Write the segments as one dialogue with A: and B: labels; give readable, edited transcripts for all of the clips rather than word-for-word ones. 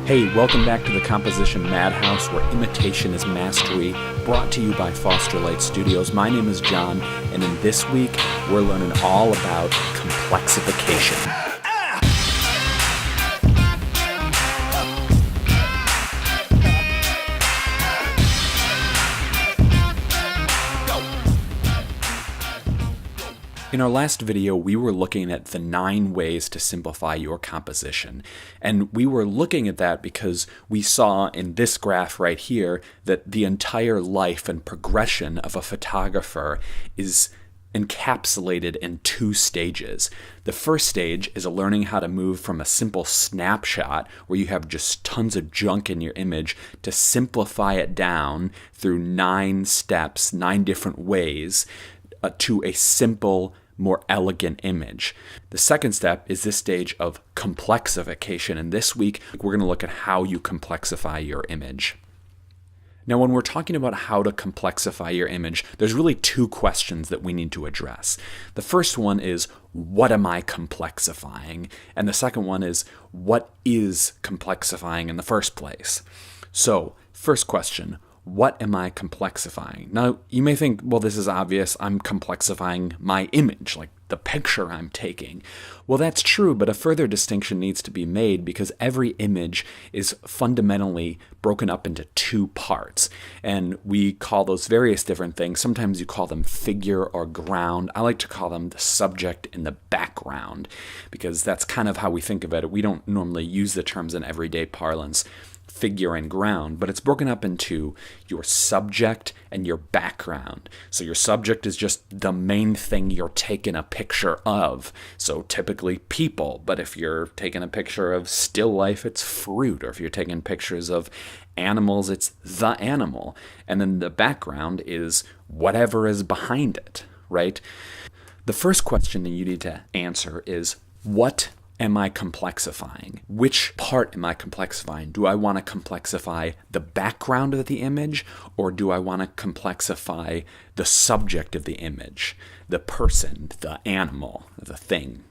A: Hey, welcome back to the Composition Madhouse, where imitation is mastery, brought to you by Foster Light Studios. My name is John, and in this week, we're learning all about complexification. In our last video, we were looking at the 9 ways to simplify your composition. And we were looking at that because we saw in this graph right here that the entire life and progression of a photographer is encapsulated in 2 stages. The first stage is learning how to move from a simple snapshot where you have just tons of junk in your image to simplify it down through 9 steps, 9 different ways to a simple, more elegant image. The second step is this stage of complexification, and this week we're going to look at how you complexify your image. Now, when we're talking about how to complexify your image, there's really 2 questions that we need to address. The first one is, what am I complexifying? And the second one is, what is complexifying in the first place? So, first question, what am I complexifying? Now, you may think, well, this is obvious. I'm complexifying my image, like the picture I'm taking. Well, that's true, but a further distinction needs to be made because every image is fundamentally broken up into 2 parts. And we call those various different things. Sometimes you call them figure or ground. I like to call them the subject and the background because that's kind of how we think of it. We don't normally use the terms in everyday parlance, figure and ground, but it's broken up into your subject and your background. So your subject is just the main thing you're taking a picture of. So typically people, but if you're taking a picture of still life, it's fruit, or if you're taking pictures of animals, it's the animal. And then the background is whatever is behind it, right? The first question that you need to answer is, what am I complexifying? Which part am I complexifying? Do I want to complexify the background of the image, or do I want to complexify the subject of the image, the person, the animal, the thing?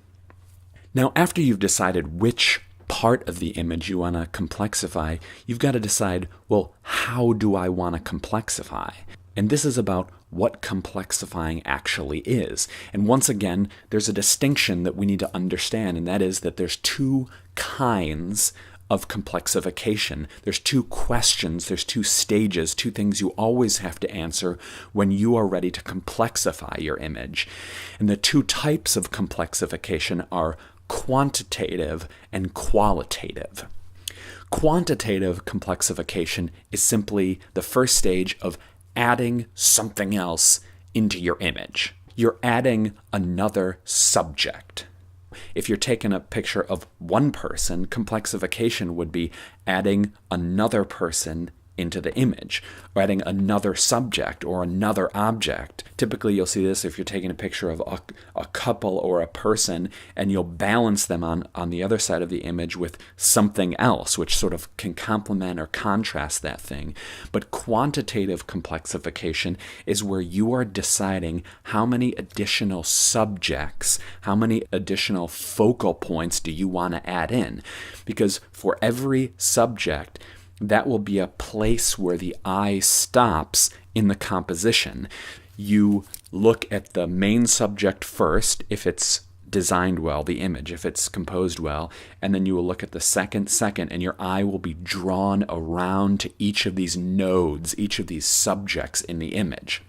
A: Now, after you've decided which part of the image you want to complexify, you've got to decide, well, how do I want to complexify? And this is about what complexifying actually is. And once again, there's a distinction that we need to understand, and that is that there's 2 kinds of complexification. There's 2 questions, there's 2 stages, 2 things you always have to answer when you are ready to complexify your image. And the 2 types of complexification are quantitative and qualitative. Quantitative complexification is simply the first stage of adding something else into your image. You're adding another subject. If you're taking a picture of one person, complexification would be adding another person into the image, or adding another subject or another object. Typically, you'll see this if you're taking a picture of a couple or a person, and you'll balance them on the other side of the image with something else, which sort of can complement or contrast that thing. But quantitative complexification is where you are deciding how many additional subjects, how many additional focal points do you want to add in. Because for every subject, that will be a place where the eye stops in the composition. You look at the main subject first, if it's designed well, the image, if it's composed well, and then you will look at the second, and your eye will be drawn around to each of these nodes, each of these subjects in the image.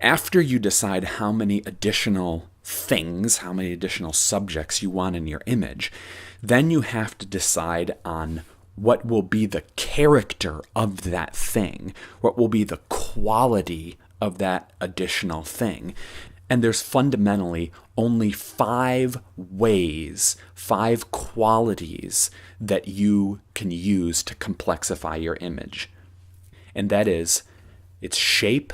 A: After you decide how many additional things, how many additional subjects you want in your image, then you have to decide on what will be the character of that thing, what will be the quality of that additional thing. And there's fundamentally only 5 ways, 5 qualities that you can use to complexify your image. And that is its shape,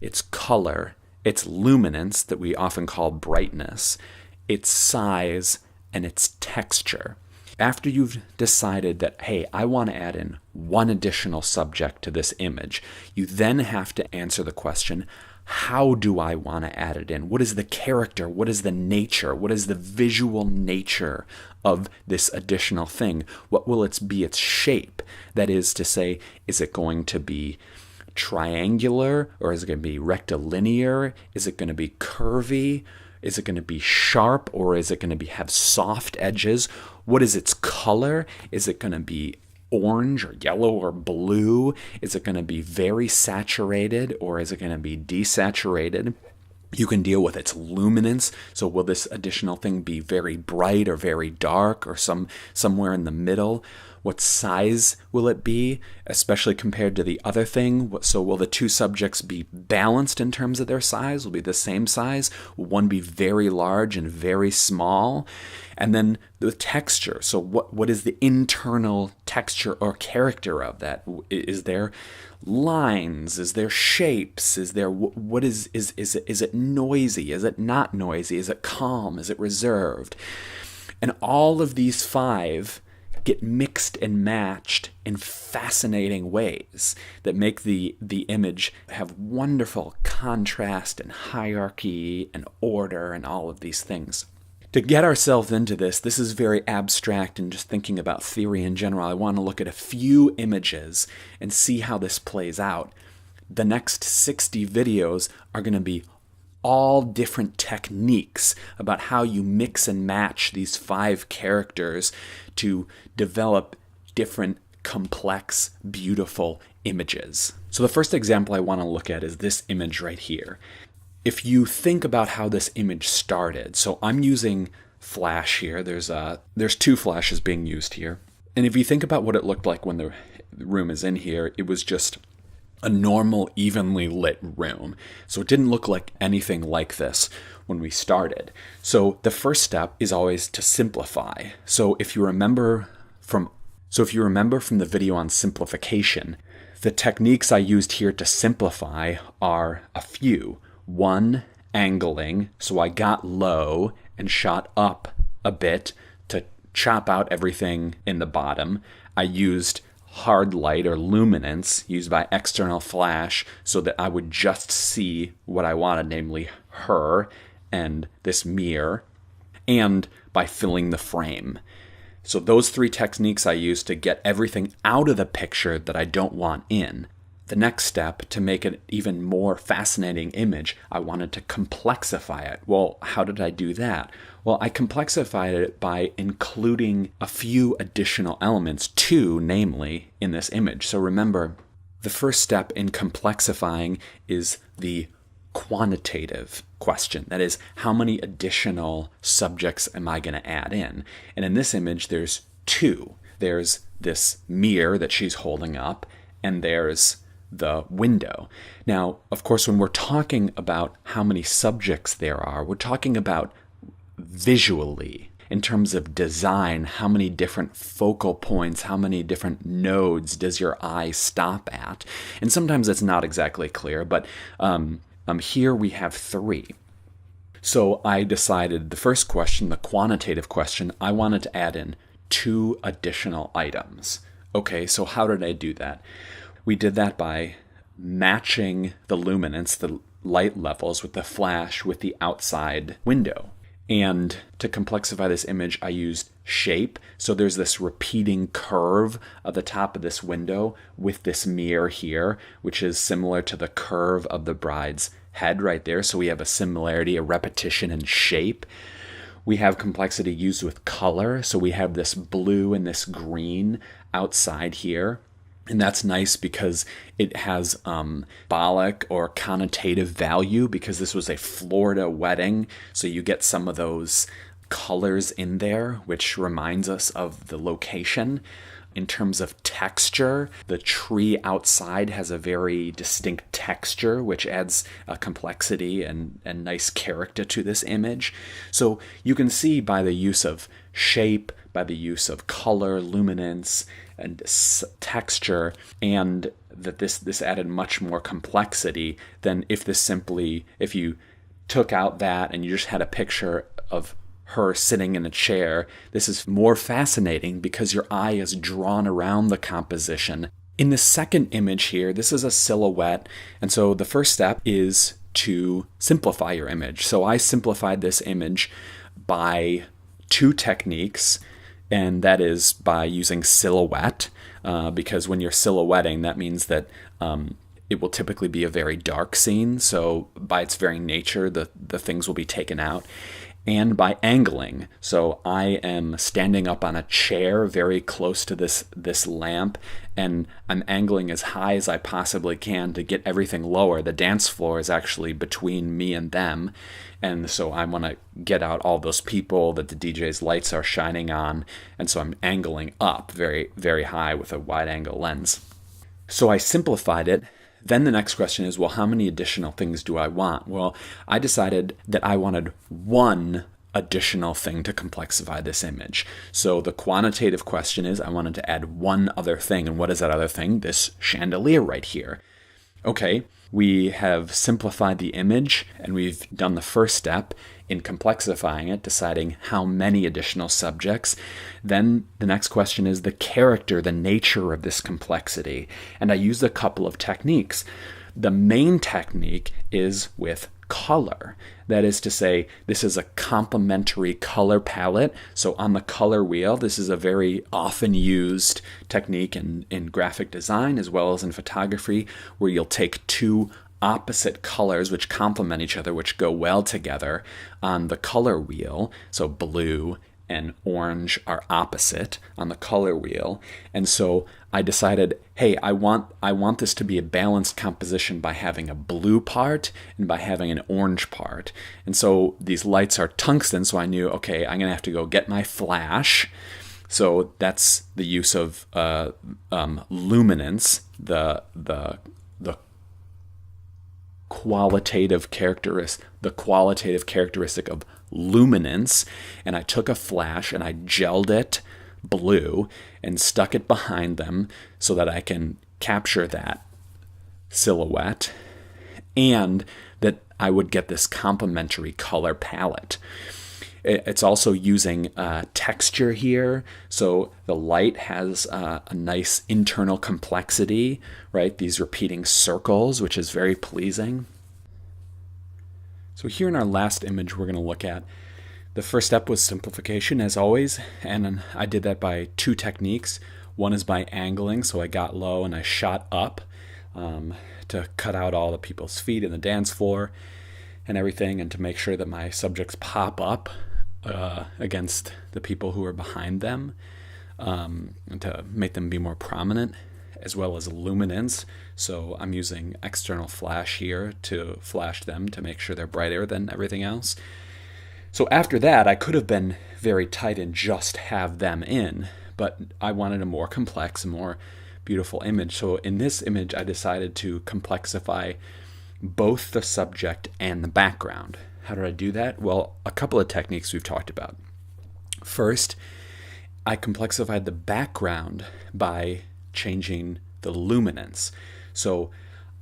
A: its color, its luminance that we often call brightness, its size, and its texture. After you've decided that, hey, I want to add in one additional subject to this image, you then have to answer the question, how do I want to add it in? What is the character? What is the nature? What is the visual nature of this additional thing? What will its shape? That is to say, is it going to be triangular, or is it going to be rectilinear? Is it going to be curvy? Is it going to be sharp, or is it going to have soft edges? What is its color? Is it going to be orange or yellow or blue? Is it going to be very saturated, or is it going to be desaturated? You can deal with its luminance. So will this additional thing be very bright or very dark, or somewhere in the middle? What size will it be, especially compared to the other thing? So will the two subjects be balanced in terms of their size? Will be the same size? Will one be very large and very small? And then the texture. So what is the internal texture or character of that? Is there lines? Is there shapes? Is there is it noisy? Is it not noisy? Is it calm? Is it reserved? And all of these 5 get mixed and matched in fascinating ways that make the image have wonderful contrast and hierarchy and order and all of these things. To get ourselves into this is very abstract and just thinking about theory in general. I want to look at a few images and see how this plays out. The next 60 videos are going to be all different techniques about how you mix and match these 5 characters to develop different, complex, beautiful images. So the first example I want to look at is this image right here. If you think about how this image started, so I'm using flash here. There's 2 flashes being used here. And if you think about what it looked like when the room is in here, it was just a normal, evenly lit room. So it didn't look like anything like this when we started. So the first step is always to simplify. So if you remember from the video on simplification, the techniques I used here to simplify are a few. 1, angling. So I got low and shot up a bit to chop out everything in the bottom. I used hard light or luminance used by external flash so that I would just see what I wanted, namely her and this mirror, and by filling the frame. So those 3 techniques I used to get everything out of the picture that I don't want in. The next step, to make it even more fascinating image, I wanted to complexify it. Well, how did I do that? Well, I complexified it by including a few additional elements, 2 namely, in this image. So remember, the first step in complexifying is the quantitative question. That is, how many additional subjects am I going to add in? And in this image, there's 2. There's this mirror that she's holding up, and there's the window. Now, of course, when we're talking about how many subjects there are, we're talking about visually, in terms of design, how many different focal points, how many different nodes does your eye stop at? And sometimes it's not exactly clear, but here we have 3. So I decided the first question, the quantitative question, I wanted to add in 2 additional items. Okay, so how did I do that? We did that by matching the luminance, the light levels with the flash with the outside window. And to complexify this image, I used shape. So there's this repeating curve of the top of this window with this mirror here, which is similar to the curve of the bride's head right there. So we have a similarity, a repetition in shape. We have complexity used with color. So we have this blue and this green outside here. And that's nice because it has symbolic or connotative value, because this was a Florida wedding. So you get some of those colors in there, which reminds us of the location. In terms of texture, the tree outside has a very distinct texture, which adds a complexity and nice character to this image. So you can see by the use of shape, by the use of color, luminance, and texture, and that this added much more complexity than if you took out that and you just had a picture of her sitting in a chair. This is more fascinating because your eye is drawn around the composition. In the second image here, this is a silhouette, and so the first step is to simplify your image. So I simplified this image by 2 techniques. and that is by using silhouette, because when you're silhouetting, that means that it will typically be a very dark scene, so by its very nature, the things will be taken out. And by angling, so I am standing up on a chair very close to this lamp, and I'm angling as high as I possibly can to get everything lower. The dance floor is actually between me and them, and so I want to get out all those people that the DJ's lights are shining on, and so I'm angling up very, very high with a wide-angle lens. So I simplified it. Then the next question is, well, how many additional things do I want? Well, I decided that I wanted one additional thing to complexify this image. So the quantitative question is, I wanted to add one other thing. And what is that other thing? This chandelier right here. Okay, we have simplified the image, and we've done the first step in complexifying it, deciding how many additional subjects. Then the next question is the character, the nature of this complexity. And I used a couple of techniques. The main technique is with color. That is to say, this is a complementary color palette. So on the color wheel, this is a very often used technique in graphic design as well as in photography, where you'll take two opposite colors which complement each other, which go well together on the color wheel. So blue and orange are opposite on the color wheel. And so I decided, hey, I want this to be a balanced composition by having a blue part and by having an orange part. And so these lights are tungsten, so I knew, okay, I'm going to have to go get my flash. So that's the use of luminance, the qualitative characteristic of luminance, and I took a flash and I gelled it blue and stuck it behind them so that I can capture that silhouette and that I would get this complementary color palette. It's also using texture here, so the light has a nice internal complexity, right? These repeating circles, which is very pleasing. So here in our last image we're going to look at, the first step was simplification, as always, and I did that by two techniques. One is by angling, so I got low and I shot up to cut out all the people's feet in the dance floor and everything, and to make sure that my subjects pop up against the people who are behind them, and to make them be more prominent, as well as luminance. So I'm using external flash here to flash them to make sure they're brighter than everything else. So after that, I could have been very tight and just have them in, but I wanted a more complex, more beautiful image. So in this image, I decided to complexify both the subject and the background. How did I do that? Well, a couple of techniques we've talked about. First, I complexified the background by changing the luminance. So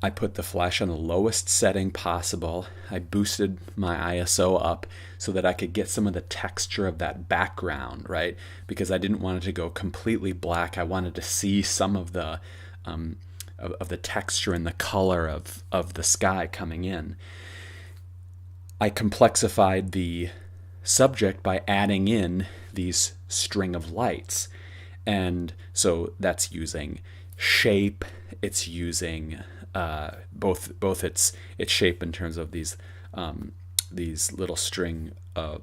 A: I put the flash on the lowest setting possible. I boosted my ISO up so that I could get some of the texture of that background, right? Because I didn't want it to go completely black. I wanted to see some of the texture and the color of the sky coming in. I complexified the subject by adding in these string of lights. And so that's using shape, it's using both its shape in terms of these little string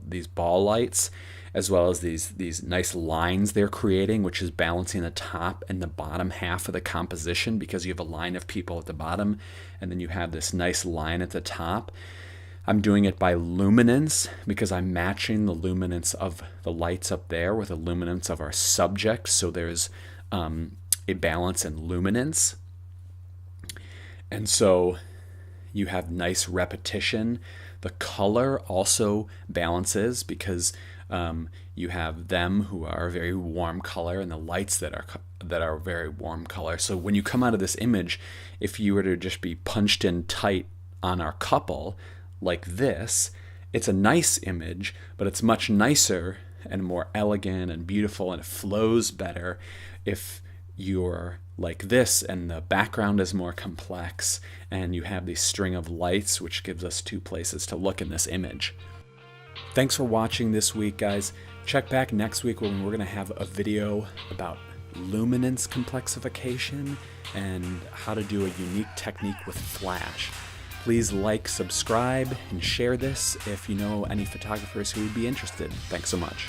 A: these ball lights, as well as these nice lines they're creating, which is balancing the top and the bottom half of the composition, because you have a line of people at the bottom and then you have this nice line at the top. I'm doing it by luminance because I'm matching the luminance of the lights up there with the luminance of our subject, so there's a balance in luminance. And so you have nice repetition. The color also balances because you have them who are a very warm color and the lights that are very warm color. So when you come out of this image, if you were to just be punched in tight on our couple like this, it's a nice image, but it's much nicer and more elegant and beautiful, and it flows better if you're like this and the background is more complex and you have this string of lights, which gives us two places to look in this image. Thanks for watching this week, guys. Check back next week when we're going to have a video about luminance complexification and how to do a unique technique with Flash. Please like, subscribe, and share this if you know any photographers who would be interested. Thanks so much.